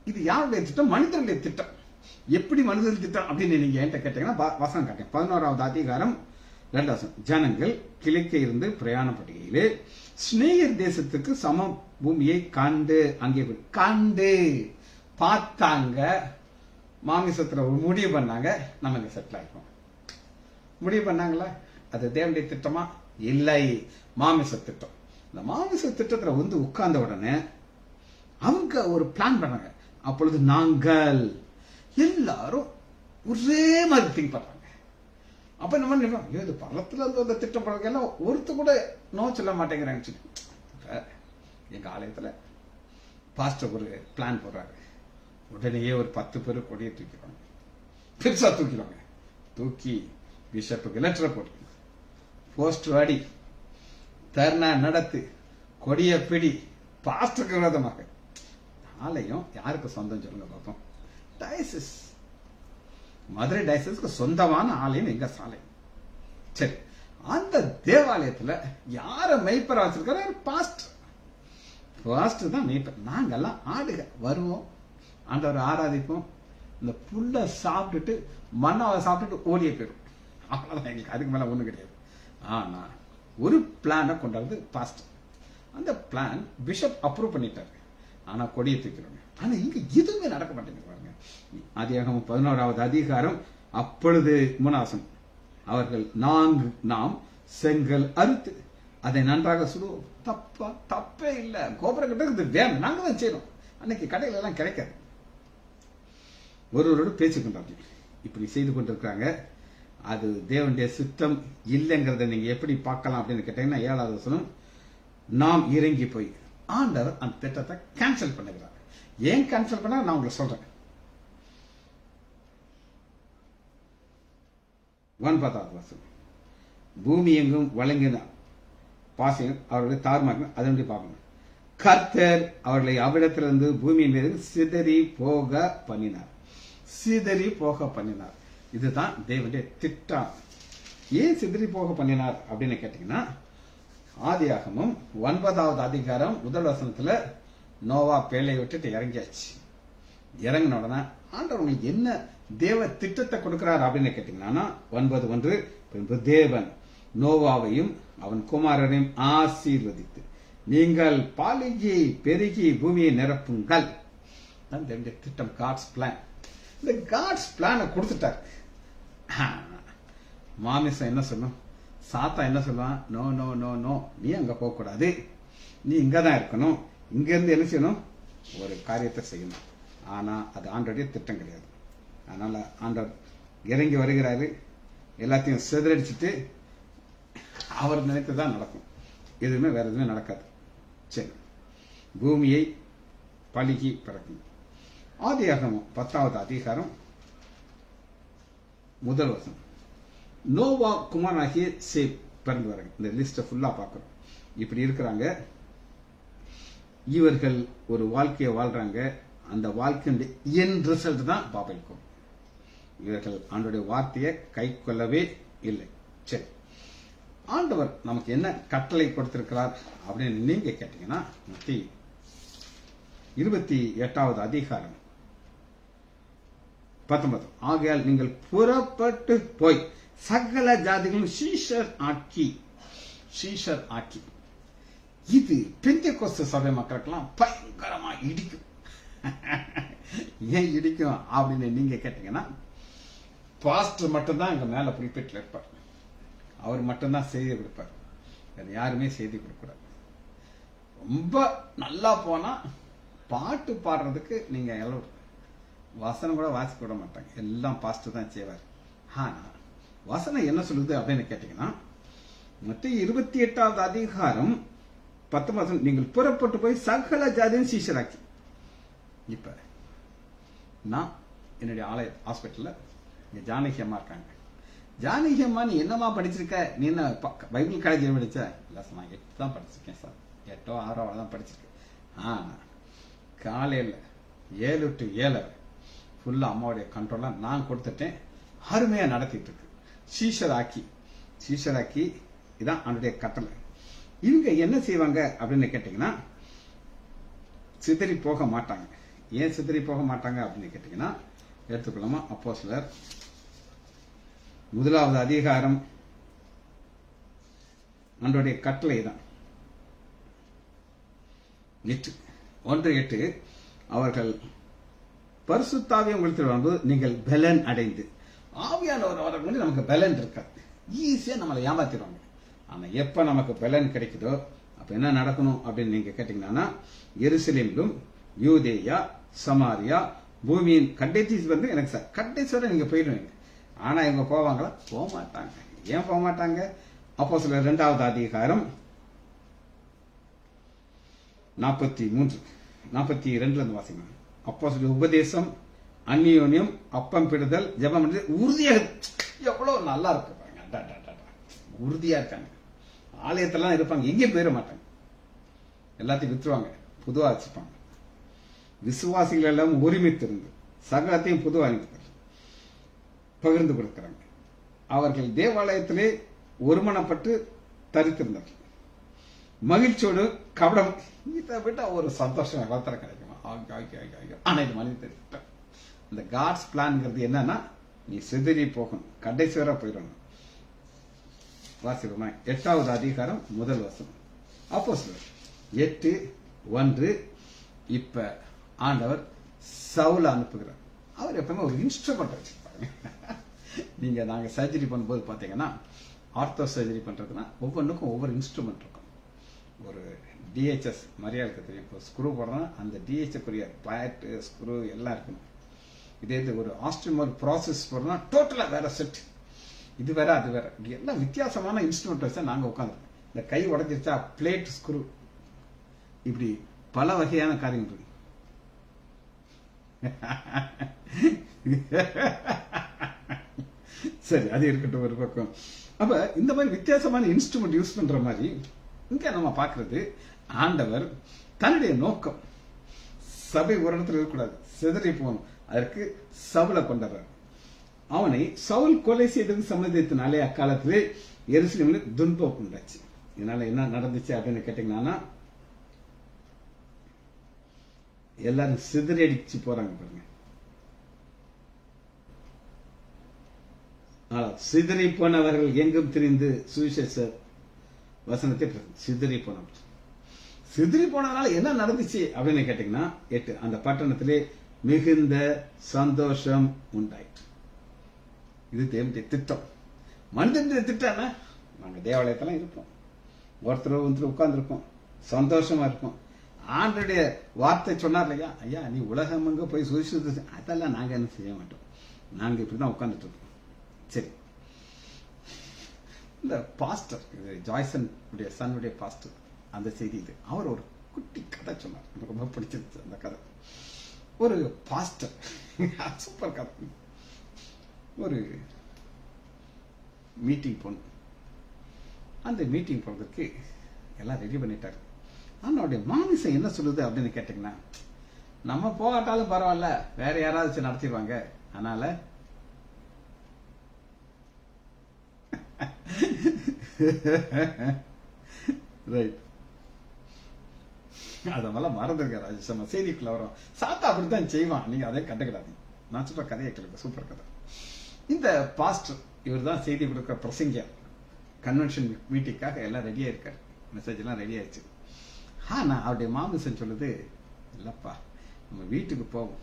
இது யாருடைய திட்டம்? மனிதனுடைய திட்டம். எப்படி மனிதன் திட்டம் அப்படின்னு நீங்க என்கிட்ட கேட்டீங்கன்னா வசனம் காட்டேன். 11வது அதிகாரம் 2 வசனம். ஜனங்கள் கிழக்கே இருந்து பிரயாணப்படுகையிலே ஸ்நேகர் தேசத்துக்கு சம பூமியை கண்டு, அங்கே கண்டு பார்த்தாங்க. மாமிசத்துல முடிவு பண்ணாங்க, நம்ம இங்க செட்டில் ஆயிருக்கோம். முடிவு பண்ணாங்களா? அது தேவனுடைய திட்டமா? இல்லை, மாமிச திட்டம். இந்த மாமிச திட்டத்துல வந்து உட்கார்ந்த உடனே அவங்க ஒரு பிளான் பண்ணாங்க. அப்பொழுது நாங்கள் எல்லாரும் ஒரே மாதிரி திங்க் பண்றாங்க. அப்ப நம்ம நினைப்போம், இது பள்ளத்துல இருந்து அந்த திட்டம் பண்றதுக்கு எல்லாம் ஒருத்த கூட நோ சொல்ல மாட்டேங்கிறாங்க. எங்க ஆலயத்துல பாஸ்டர் ஒரு பிளான் போடுறாரு. உடனேயே ஒரு 10 பேர் கொடியை தூக்கிடுவாங்க, பெருசா தூக்கிடுவாங்க. தூக்கி பிஷப்புக்கு லெட்டரை போட்டு, போஸ்டர் அடி, தர்ணா நடத்து, கொடிய பிடி, பாஸ்டருக்கு விரோதமாக. ஆலயம் யாருக்கு சொந்தம் சொல்லுங்க பார்ப்போம்? டயசிஸ், மதுரை டயசிஸ்க்கு சொந்தமான ஆலயம் எங்க சாலயம். சரி, அந்த தேவாலயத்துல யார மெய்ப்பரா வச்சிருக்காரு? பாஸ்டர் தான் மெய்ப்பர். நாங்கெல்லாம் ஆடுக வருவோம், ஆண்டவரை ஆராதிப்போம், இந்த புல்ல சாப்பிட்டுட்டு மண்ணாவை சாப்பிட்டுட்டு ஓடிய போயிடும். அவ்வளவுதான், எங்களுக்கு அதுக்கு மேல ஒண்ணு கிடையாது. ஆனா ஒரு பிளான கொண்டாந்து பாஸ்டர், அந்த பிளான் பிஷப் அப்ரூவ் பண்ணிட்டாரு. ஆனா கொடியை தூக்கிறோங்க. ஆனா இங்க எதுவுமே நடக்க மாட்டேங்குது. பாருங்க, ஆதியாகமம் 11வது அதிகாரம் அப்பொழுது 3 அவர்கள் நாம் செங்கல் அறுத்து அதை நன்றாக சுடுவோம். தப்பே இல்லை. கோபுரம் கட்டுறது வேணும், நாங்க தான் செய்யணும். அன்னைக்கு கடையில எல்லாம் கிடைக்காது. ஒருவரோடு பேசிக்கொண்டார்கள். இப்படி செய்து கொண்டிருக்கிறாங்க. அது தேவனுடைய சித்தம் இல்லைங்கிறத நீங்க எப்படி பார்க்கலாம் அப்படின்னு கேட்டீங்கன்னா 7வது வசனம், நாம் இறங்கி போய் ஆண்டவர் அந்த திட்டத்தை கேன்சல் பண்ணுகிறார். ஏன் கேன்சல் பண்ண நான் உங்களுக்கு சொல்றேன். 9வது வசனம், பூமி எங்கும் வழங்கின பாசையும் அவர்களை தார்மாக்க அதனுடைய பார்க்கணும். கர்த்தர் அவர்களை அவ்விடத்திலிருந்து பூமியின் மீது சிதறி போக பண்ணினார். இதுதான் தேவனுடைய திட்டம். ஏன் சிதறி போக பண்ணினார் அப்படின்னு கேட்டீங்கன்னா, ஆதியாகமம் 9வது அதிகாரம் 1 வசனத்துல நோவா பேழையை விட்டுட்டு இறங்கியாச்சு. இறங்கின உடனே ஆண்டவர் உங்களுக்கு என்ன தேவ திட்டத்தை கொடுக்கிறார் அப்படின்னு கேட்டீங்கன்னா 9:1, பின்பு தேவன் நோவாவையும் அவன் குமாரரையும் ஆசீர்வதித்து, நீங்கள் பலுகி பெருகி பூமியை நிரப்புங்கள். திட்டம், காட்ஸ் பிளான். இந்த காட்ஸ் பிளான கொடுத்துட்டார். மாமிசம் என்ன சொல்லும், சாத்தா என்ன சொல்லுவான், நோ நோ நோ நோ, நீ அங்க போக கூடாது, நீ இங்கதான் இருக்கணும், இங்க இருந்து என்ன செய்யணும், ஒரு காரியத்தை செய்யணும். ஆனா அது ஆண்டோடைய திட்டம் கிடையாது. அதனால ஆண்டவர் இறங்கி வருகிறாரு, எல்லாத்தையும் சிதறடிச்சுட்டு அவர் நினைத்துதான் நடக்கும். எதுவுமே வேற எதுவுமே நடக்காது. சரி, பூமியை பலுகி பிறக்கும். ஆதியாகமம் 10வது அதிகாரம் 1 வசனம், நோவா குமாரனாகிய சேம் பிறந்து வராங்க. இந்த லிஸ்ட ஃபுல்லா பார்க்கிறோம். இப்படி இருக்கிறாங்க. இவர்கள் ஒரு வாழ்க்கையை வாழ்றாங்க. அந்த வாழ்க்கையுடைய என் ரிசல்ட் தான் பாபைக்கும். இவர்கள் ஆண்டோடைய வார்த்தையை கை கொள்ளவே இல்லை. சரி, ஆண்டவர் நமக்கு என்ன கட்டளை கொடுத்திருக்கிறார் அப்படின்னு நீங்க கேட்டீங்கன்னா, மத்தேயு 28வது அதிகாரம் 19, ஆகையால் நீங்கள் புறப்பட்டு போய் சகல ஜாதிகளும் சீஷர் ஆக்கி. இது பெந்தெகோஸ்து சபை மக்களுக்கெல்லாம் பயங்கரமா இடிக்கும். ஏன் இடிக்கும் அப்படின்னு நீங்க கேட்டீங்கன்னா, பாஸ்டர் மட்டும்தான் இங்க மேல புல்பீட்ல இருப்பார். அவர் மட்டும்தான் செய்தி கொடுப்பார். யாருமே செய்தி கொடுக்கூடாது. ரொம்ப நல்லா போனா பாட்டு பாடுறதுக்கு நீங்க எல்லாம் வசனம் கூட வாசிக்க விட மாட்டாங்க. எல்லாம் பாஸ்டர் தான் செய்வார். ஆனா வசனம் என்ன சொல்லுது அப்படின்னு கேட்டீங்கன்னா, மத்தேயு 28வது அதிகாரம் 19, நீங்கள் புறப்பட்டு போய் சகல ஜாதியும் சீஷராக்கி. இப்ப நான் என்னுடைய ஆலய ஹாஸ்பிட்டல்ல இங்க ஜானகி அம்மா இருக்காங்க. ஜானகி அம்மா, நீ என்னமா படிச்சிருக்க, நீ என்ன பைபிள் காலேஜில் படிச்ச? இல்ல சார், நான் 8 தான் படிச்சிருக்கேன் சார், 8ஓ 6ஓ தான் படிச்சிருக்கேன். காலையில் 7 to 7 ஃபுல்லா அம்மாவுடைய கண்ட்ரோலா நான் கொடுத்துட்டேன். அருமையா நடத்திட்டு இருக்கு. சீஷராக்கி இதான் அவனுடைய கட்டளை. இவங்க என்ன செய்வாங்க அப்படின்னு கேட்டீங்கன்னா, சிதறி போக மாட்டாங்க. ஏன் சிதறி போக மாட்டாங்க அப்படின்னு கேட்டீங்கன்னா, எடுத்துக்கொள்ளாமா, அப்போஸ்தலர் 1வது அதிகாரம் அவனுடைய கட்டளை தான். 1:8, அவர்கள் பரிசுத்தாவியை உங்களுக்கு வரும்போது நீங்கள் பலன் அடைந்து. ஆவியானவர் வரவங்க நமக்கு பலன் இருக்காது. ஈஸியா நம்மளை ஏமாத்திடுவாங்க. ஆனா எப்ப நமக்கு பலன் கிடைக்குதோ அப்ப என்ன நடக்கணும் அப்படின்னு நீங்க கேட்டீங்கன்னா, எருசலேமிலும் யூதேயா சமாரியா பூமியின் கடைசி வந்து எனக்கு சார் கடைசி வரை நீங்க போயிடுவீங்க. ஆனா இவங்க போவாங்களா? போக மாட்டாங்க. ஏன் போக மாட்டாங்க? அப்போஸ்தலர் 2வது அதிகாரம் 43-42 வாசிங்க. அப்போஸ்தலர் உபதேசம், அந்நியோன்யம், அப்பம் பிடுதல், ஜெபம் உறுதியாக. எவ்வளவு நல்லா இருக்கு பாருங்க. உறுதியா இருக்காங்க. ஆலயத்தெல்லாம் இருப்பாங்க, எங்கேயும் போயிட மாட்டாங்க. எல்லாத்தையும் வித்துருவாங்க, புதுவா வச்சுப்பாங்க. விசுவாசிகள் எல்லாம் ஒருமித்திருந்து சகலத்தையும் புதுவா பகிர்ந்து கொடுக்கிறாங்க. அவர்கள் தேவாலயத்திலே ஒருமனப்பட்டு தரித்திருந்தார்கள். மகிழ்ச்சியோடு கவடம். இதை விட ஒரு சந்தோஷம் எல்லாத்தர கிடைக்குமா? ஆனா இது மனித திட்டம். இந்த காட்ஸ் பிளான்ங்கிறது என்னன்னா, நீ சிதறி போகணும், கடைசி வரை போயிடணும். வாசிப்போமா? 8வது அதிகாரம் 1 வசனம். அப்போஸ்தலர் 8:1. இப்ப ஆண்டவர் சவுல அனுப்புகிறார். அவர் எப்பவுமே ஒரு இன்ஸ்ட்ருமெண்ட் வச்சிருப்பாங்க. நாங்க சர்ஜரி பண்ணும்போது பாத்தீங்கன்னா, ஆர்த்தோ சர்ஜரி பண்றதுன்னா ஒவ்வொன்றுக்கும் ஒவ்வொரு இன்ஸ்ட்ருமெண்ட் இருக்கும். ஒரு டிஹெச்எஸ் மரியாதைக்கு தெரியும், ஒரு ஸ்க்ரூ போடுறோம்னா அந்த டிஹெச்க்குரிய பிளாட் ஸ்க்ரூ எல்லாம் இருக்கணும். இதே இது ஒரு ஆஸ்ட்ரிமர் ப்ராசஸ் போடுறோம்னா டோட்டலா வேற செட், இது வேற அது வேற, எல்லாம் வித்தியாசமான இன்ஸ்ட்ருமெண்ட் வச்சா நாங்க உட்காந்துருக்கோம். இந்த கை உடஞ்சிருச்சா பிளேட் ஸ்க்ரூ, இப்படி பல வகையான காரியங்கள் இருக்கு. சரி, அது இருக்கட்டும் ஒரு பக்கம். அப்ப இந்த மாதிரி வித்தியாசமான இன்ஸ்ட்ருமெண்ட் யூஸ் பண்ற மாதிரி இங்க நம்ம பார்க்கிறது, ஆண்டவர் தன்னுடைய நோக்கம் சபை ஒரு இடத்துல இருக்கக்கூடாது, சிதறி போகணும். அதற்கு சவுலை கொண்டாடுறார். அவனை சவுல் கொலை செய்தது சம்மதித்தினாலே அக்காலத்திலே எருசலேமில் துன்பம் உண்டாச்சு. இதனால என்ன நடந்துச்சு அப்படின்னு கேட்டீங்கன்னா, எல்லாரும் சிதறடிச்சு போறாங்க பாருங்க. சிதறி போனவர்கள் எங்கும் திரிந்து சுவிசேஷ வசனத்தை சிதறி போனவர். சிதறி போனதுனால என்ன நடந்துச்சு அப்படின்னு கேட்டீங்கன்னா, 8 அந்த பட்டணத்திலே மிகுந்த சந்தோஷம் உண்டாயிற்று. இது தேவனுடைய திட்டம். மனிதனுடைய திட்டம் நாங்க தேவாலயத்தெல்லாம் இருப்போம், ஒருத்தர் உட்கார்ந்து இருப்போம், சந்தோஷமா இருப்போம். ஆண்டுடைய வார்த்தை சொன்னார் இல்லையா, ஐயா நீ உலகம் எங்க போய் சுவிசேஷ, அதெல்லாம் நாங்க என்ன செய்ய மாட்டோம், நாங்க இப்படிதான் உட்கார்ந்துட்டு இருக்கோம். சரி, இந்த பாஸ்டர், இது ஜாய்சன் உடைய சன்னுடைய பாஸ்டர், அந்த செய்தி இது. அவர் ஒரு குட்டி கதை சொன்னார், எனக்கு ரொம்ப பிடிச்சிருச்சு அந்த கதை. ஒரு பாஸ்டர், சூப்பர் கதை. ஒரு மீட்டிங் போகணும், அந்த மீட்டிங் போறதுக்கு எல்லாம் ரெடி பண்ணிட்டாரு. அவனுடைய மாமிசம் என்ன சொல்லுது அப்படின்னு கேட்டீங்கன்னா, நம்ம போகாட்டாலும் பரவாயில்ல, வேற யாராவது நடத்திடுவாங்க, அதனால ரைட், அதெல்லாம் மறந்துருக்க ராஜேஷ், செய்திக்குள்ள வரும். சாத்தா அப்படித்தான் செய்வான், நீங்க அதே கண்டுக்கிடாதீங்க. நான் சொல்ற கதையை கேளுங்க, சூப்பர் கதை. இந்த பாஸ்டர் இவர் தான் செய்தி கொடுக்கிற பிரசங்கியார். கன்வென்ஷன் மீட்டிங்காக எல்லாம் ரெடியா இருக்காரு, மெசேஜ் எல்லாம் ரெடி ஆயிடுச்சு. ஆனா அவருடைய மாமிசம் சொல்லுது, இல்லப்பா நம்ம வீட்டுக்கு போவோம்,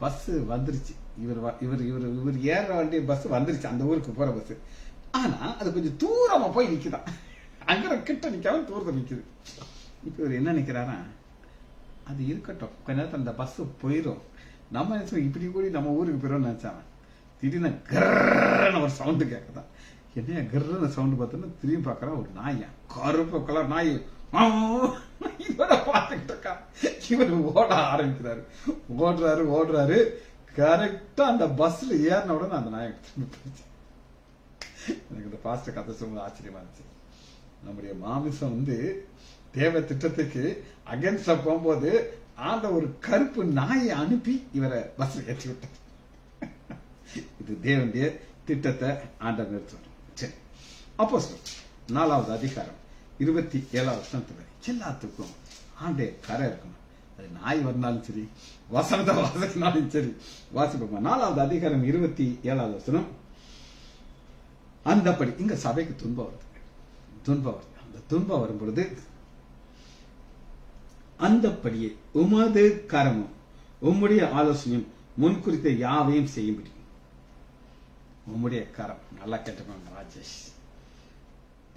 பஸ் வந்துருச்சு, இவர் ஏற வேண்டிய பஸ் வந்துருச்சு, அந்த ஊருக்கு போற பஸ். ஆனா அது கொஞ்சம் தூரமா போய் நிக்குதான், அங்க கிட்ட நிக்காம தூரத்தை நிக்குது. இப்ப இவர் என்ன நிக்கிறாரா, அது இருக்கட்டும், கொஞ்ச நேரத்தில் அந்த பஸ் போயிடும், நம்ம இப்படி கூடி நம்ம ஊருக்கு போயிடும் நினைச்சாங்க. திடீர்னு கர்ன்னு ஒரு சவுண்டு கேட்கதான். என்னையா கர்ன்னு சவுண்டு பார்த்தோன்னா திரும்பி பார்க்கறா, ஒரு நாயா, கருப்பு கலர் நாய் இவரை பார்த்துக்கிட்டு இருக்கா. இவர் ஓட ஆரம்பிக்கிறாரு, ஓடுறாரு. கரெக்டா அந்த பஸ்ல ஏறின உடனே அந்த நாயை எனக்கு இந்த பாஸ்டர் கதை சொல்ல ஆச்சரியமா இருந்துச்சு. நம்முடைய மாமிசம் தேவ திட்டத்துக்கு அகேன்ஸ்டா போகும்போது ஆண்ட ஒரு கருப்பு நாயை அனுப்பி இவரை பஸ்ல ஏற்றி விட்டார். இது தேவனுடைய திட்டத்தை ஆண்டவர் நிறுத்துவார். சரி, அப்போஸ்தலர் 4வது அதிகாரம் 27வது வசனத்துல எல்லாத்துக்கும் ஆண்டே கரை இருக்கணும். அது நாய் வரனாலும் சரி, வசனத்தை வாசினாலும் சரி, வாசிப்போமா. 4வது அதிகாரம் 27வது வசனம். அந்தபடி இங்க சபைக்கு துன்பம் வருது. அந்த துன்பம் வரும் பொழுது, அந்தபடியே உமது கரமும் உம்முடைய ஆலோசனையும் முன்குறித்த யாவையும் செய்யும்படி. உம்முடைய கரம், நல்லா கேட்டுக்கோங்க ராஜேஷ்,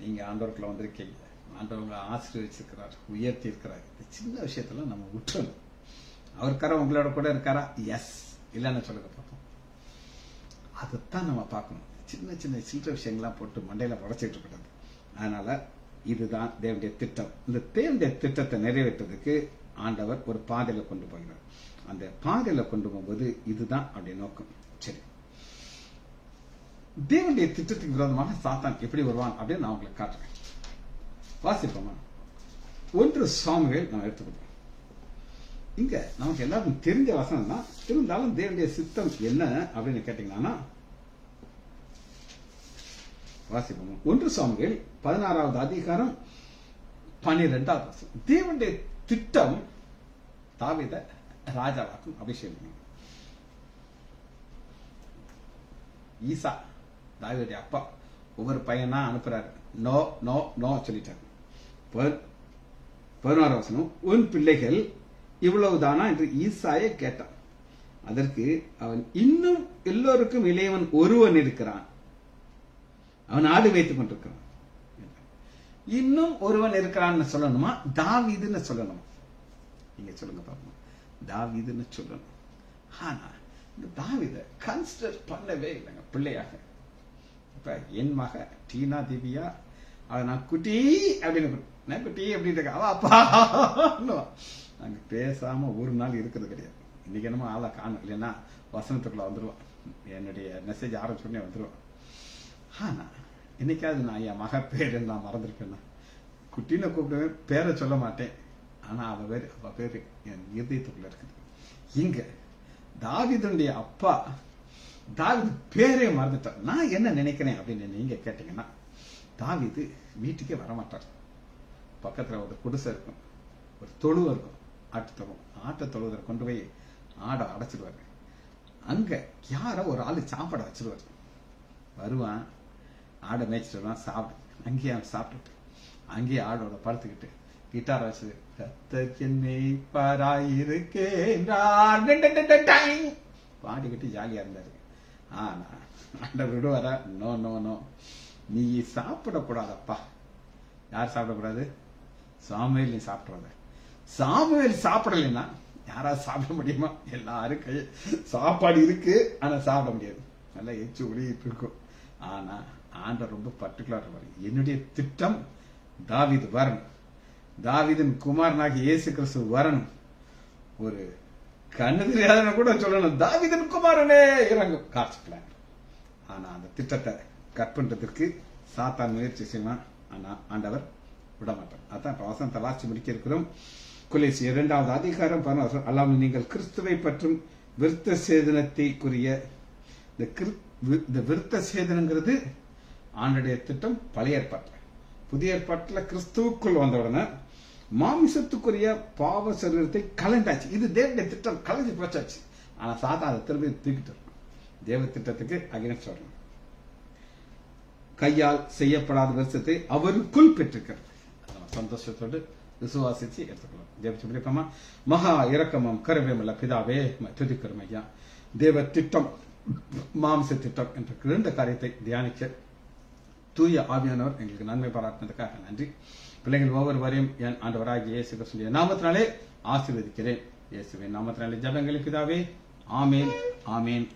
நீங்க ஆண்டவருக்குள்ள வந்திருக்கீங்க, ஆண்டவங்களை ஆசீர்வதிச்சிருக்கிறார், உயர்த்தி இருக்கிறார். இந்த சின்ன விஷயத்துல நம்ம விட்டுறணும். அவர் கரம் உங்களோட கூட இருக்காரா? எஸ், இல்லன்னு சொல்லுங்க பார்ப்போம். அதைத்தான் நம்ம பார்க்கணும். சின்ன சில்லற விஷயங்கள்லாம் போட்டு மண்டையில உடைச்சிட்டு இருக்கிறது. அதனால இதுதான் தேவனுடைய திட்டம். இந்த தேவனுடைய திட்டத்தை நிறைவேற்றுறதுக்கு ஆண்டவர் ஒரு பாதையில கொண்டு போகிறார். அந்த பாதையில கொண்டு போகும்போது இதுதான் அவருடைய நோக்கம். சரி, தேவனுடைய திட்டத்துக்கு விரோதமாக சாத்தான் எப்படி வருவான் அப்படின்னு நான் உங்களுக்கு காட்டுறேன். வாசிப்போமா. 1 சாமுவேல் நம்ம எடுத்துக்கிட்டோம். இங்க நமக்கு எல்லாருக்கும் தெரிஞ்ச வசனம் தான், இருந்தாலும் தேவனுடைய சித்தம் என்ன அப்படின்னு கேட்டீங்கன்னா, வாசிப்போமா. 1 சாமுவேல் 16வது அதிகாரம் 12வது வசனம். தேவனுடைய திட்டம் தாவீதை ராஜாவாக்கும் அபிஷேகம். ஈசா தாவீதுடைய அப்பா ஒவ்வொரு பையனா அனுப்புறாரு. நோ நோ நோ சொல்லிட்டாரு. 16வது வசனம். உன் பிள்ளைகள் இவ்வளவுதானா என்று ஈசாயை கேட்டான். அதற்கு அவன், இன்னும் எல்லோருக்கும் இளையவன் ஒருவன் இருக்கிறான், அவன் ஆடு வைத்துக் கொண்டிருக்கிறான். இன்னும் ஒருவன் இருக்கிறான்னு சொல்லணுமா, தாவீதுன்னு சொல்லணுமா? நீங்க சொல்லுங்க பாப்போம். தாவீதுன்னு சொல்லணும். ஆனா இந்த தாவீதை கன்சிடர் பண்ணவே இல்லைங்க பிள்ளையாக. இப்ப என் மக டீனா திவ்யா, அவ நான் குட்டி அப்படின்னு, நான் குட்டி அப்படின்னு அவ அப்பா நாங்க பேசாம ஒரு நாள் இருக்கிறது கிடையாது. இன்னைக்கு என்னமோ ஆளை காணும், இல்லைன்னா வசனத்துக்குள்ள வந்துருவான், என்னுடைய மெசேஜ் ஆரம்பிச்சோடனே வந்துருவான். ஆனா என்னைக்காவது நான் என் மக பேரு நான் மறந்துருப்பேன்னா, குட்டின்னு கூப்பிடுவேன், பேரை சொல்ல மாட்டேன். ஆனா அவ பேரு என் இதயத்துக்குள்ள இருக்குது. இங்க தாவீதுடைய அப்பா தாவீது பேரே மறந்துட்டார். நான் என்ன நினைக்கிறேன் அப்படின்னு நீங்க கேட்டீங்கன்னா, தாவீது வீட்டுக்கே வரமாட்டார். பக்கத்துல ஒரு குடிசை இருக்கும், ஒரு தொழு இருக்கும், ஆட்டு தொழுவதை கொண்டு போய் ஆடை அடைச்சிடுவாரு. அங்க யாரோ ஒரு ஆளு சாப்பாடை வச்சிருவாரு. வருவான், ஆடை மேய்ச்சிட்டு வருவான், சாப்பிடு. அங்கேயே அவன் சாப்பிட்டுட்டு அங்கேயே ஆடோட படுத்துக்கிட்டு கிட்டார் வச்சு பாடிக்கிட்டு ஜாலியா இருந்தாரு. ஆனா ஆண்டவர் விடுவாரா? நோ நோ நோ, நீ சாப்பிடக்கூடாதப்பா. யார் சாப்பிடக்கூடாது? சாமுவேல். நீ சாப்பிடுவாங்க. சாமுவேல் சாப்பிடலைன்னா யாராவது சாப்பிட முடியுமா? எல்லாரும் சாப்பாடு இருக்கு, ஆனா சாப்பிட முடியாது, நல்லா எச்சு ஒளிட்டு இருக்கும். ஆனா ஆண்டவர் ரொம்ப பர்டிகுலர் இருப்பாரு. என்னுடைய திட்டம் தாவீது வரணும், தாவீதின் குமாரனாகி இயேசு கிறிஸ்து வரணும். ஒரு கண்ணு தெரியாதவன கூட சொல்லணும், தாவீதின் குமாரனே இறங்கும், காட்சி பிளான். ஆனா அந்த திட்டத்தை கட் பண்றதுக்கு சாத்தான் முயற்சி செய்வான். ஆனா ஆண்டவர் விட மாட்டார். அதான் வசனத்தை வாசி முடிக்க இருக்கிறோம். கொலோசியர் 2வது அதிகாரம் 11. அல்லாமல் நீங்கள் கிறிஸ்துவை பற்றும் விருத்த சேதனத்தைக்குரிய இந்த விருத்த சேதனங்கிறது ஆண்டுடைய திட்டம் பழைய ஏற்பாட்டில். புதிய ஏற்பாட்டில் கிறிஸ்துவுக்குள் வந்த உடனே மாமிசத்துக்குரிய பாவ சரீரத்தை கலண்டாச்சு. இது தேவனுடைய திட்டம், கலைஞ்சு போச்சாச்சு. ஆனா சாதா அதை திரும்பி தூக்கிட்டு வரணும், தேவ திட்டத்துக்கு அகைன்ஸ்ட் வரணும். கையால் செய்யப்படாத வருஷத்தை அவருக்குள் பெற்றிருக்கிறது. சந்தோஷத்தோடு விசுவாசிச்சு எடுத்துக்கலாம். ஜெபிச்சு முடிப்போமா? மகா இரக்கமும் கருவேமுள்ள பிதாவே, துதிக்கிறோம் ஐயா. தேவ திட்டம், மாம்ச திட்டம் என்ற 2 காரியத்தை தியானிக்க தூய ஆவியானவர் எங்களுக்கு நன்மை பாராட்டினதுக்காக நன்றி. பிள்ளைகள் ஒவ்வொருவரையும் என் ஆண்டவராகிய இயேசு கிறிஸ்துவின் நாமத்தினாலே ஆசீர்வதிக்கிறேன். இயேசுவின் நாமத்தினாலே ஜெபங்களை பிதாவே, ஆமேன், ஆமேன்.